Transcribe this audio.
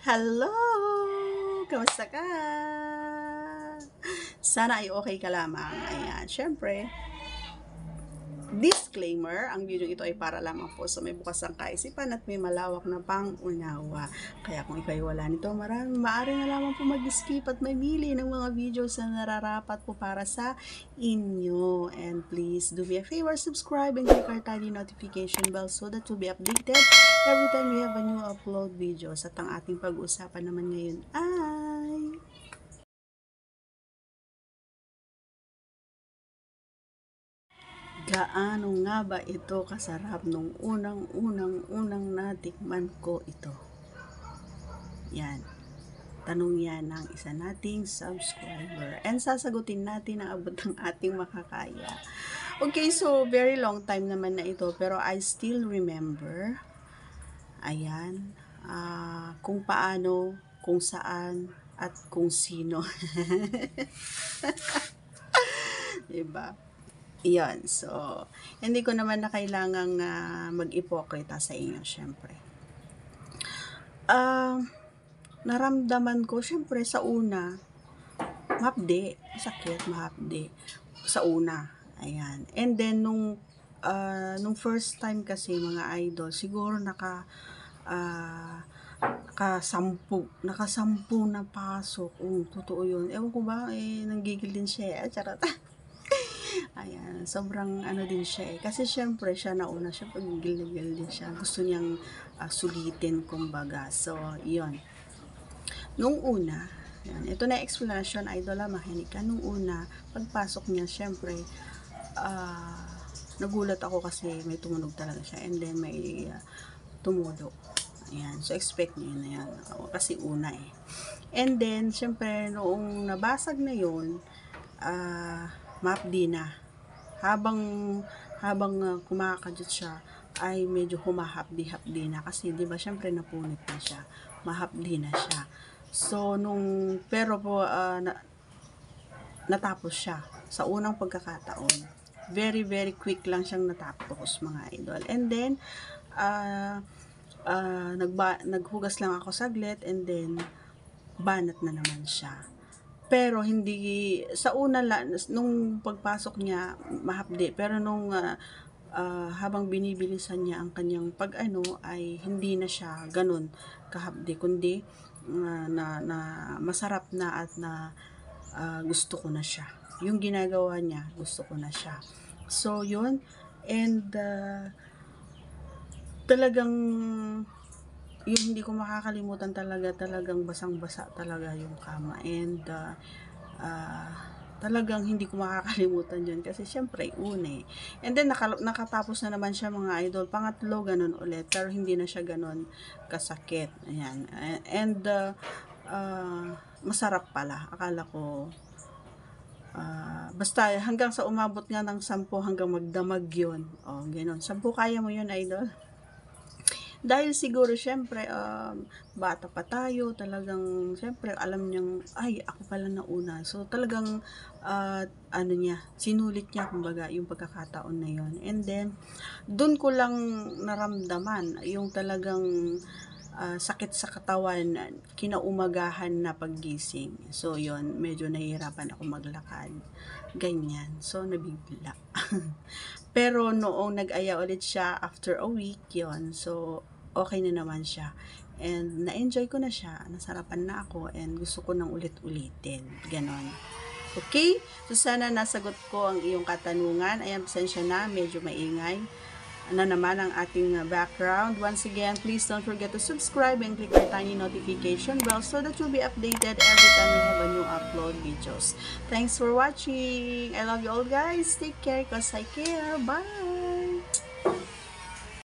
Hello! Kamusta ka? Sana ay okay ka lamang. Ayan, syempre, disclaimer, ang video ito ay para lamang po sa may bukas ang kaisipan at may malawak na pang-unawa. Kaya kung ikaw ay wala nito, maaari na lamang po mag-skip at mamili ng mga videos na nararapat po para sa inyo. And please do me a favor, subscribe and click our tiny notification bell so that you'll be updated every time we have a new upload videos. At ang ating pag-uusapan naman ngayon ay gaano nga ba ito kasarap nung unang natikman ko ito? Yan. Tanong yan ng isa nating subscriber. And sasagutin natin ang abot ng ating makakaya. Okay, so very long time naman na ito. Pero I still remember. Ayan. Kung paano, kung saan, at kung sino. Diba? Yan. So, hindi ko naman na kailangang mag-ipokrita sa inyo, syempre. Naramdaman ko, syempre, sa una, mahapdi. Sakit, mahapdi. Sa una. Ayan. And then, nung first time kasi, mga idol, siguro nakasampu na pasok. Totoo yun. Ewan ko ba, nanggigil din siya. Charot. Ayan, sobrang din siya Kasi syempre, siya nauna siya, pagigil-gil din siya. Gusto niyang sulitin, kumbaga. So, yun. Nung una, yan, ito na explanation, idol, makinig ka. Nung una, pagpasok niya, syempre, nagulat ako kasi may tumunog talaga siya. And then, may tumulo. Ayan, so expect niyo na yan. Kasi una And then, syempre, noong nabasag na yun, mapdi na. Habang kumakadyot siya, ay medyo humahapdi-hapdi na. Kasi, di ba, syempre, napunit na siya. Mahapdi na siya. So, pero po, natapos siya sa unang pagkakataon. Very, very quick lang siyang natapos, mga idol. And then, naghugas lang ako saglit, and then, banat na naman siya. Pero hindi, sa una nung pagpasok niya, mahapdi. Pero nung habang binibilisan niya ang kanyang ay hindi na siya ganun kahapdi. Kundi, masarap na at gusto ko na siya. Yung ginagawa niya, gusto ko na siya. So, yun. And, talagang, yung hindi ko makakalimutan talagang basang-basa talaga yung kama. And talagang hindi ko makakalimutan yun kasi syempre una And then nakatapos na naman siya, mga idol. Pangatlo, ganun ulit. Pero hindi na siya ganun kasakit. Ayan. And masarap pala. Akala ko basta hanggang sa umabot nga ng 10 hanggang magdamag yun. Ganun. 10 kaya mo yun, idol? Dahil siguro, syempre, bata pa tayo, talagang, syempre, alam niyang, ay, ako pala nauna. So, talagang, sinulit niya, kumbaga, yung pagkakataon na yon. And then, dun ko lang naramdaman, yung talagang sakit sa katawan, kinaumagahan na paggising. So, yon, medyo nahihirapan ako maglakad. Ganyan. So, nabibila. Pero noong nag-aya ulit siya after a week, yon. So, okay na naman siya. And na-enjoy ko na siya. Nasarapan na ako and gusto ko nang ulit-ulitin. Ganon. Okay? So, sana nasagot ko ang iyong katanungan. Ayan, pasensya na. Medyo maingay na naman ang ating background. Once again, please don't forget to subscribe and click our tiny notification bell so that you'll be updated every time we have a new upload videos. Thanks for watching. I love you all, guys. Take care because I care. Bye!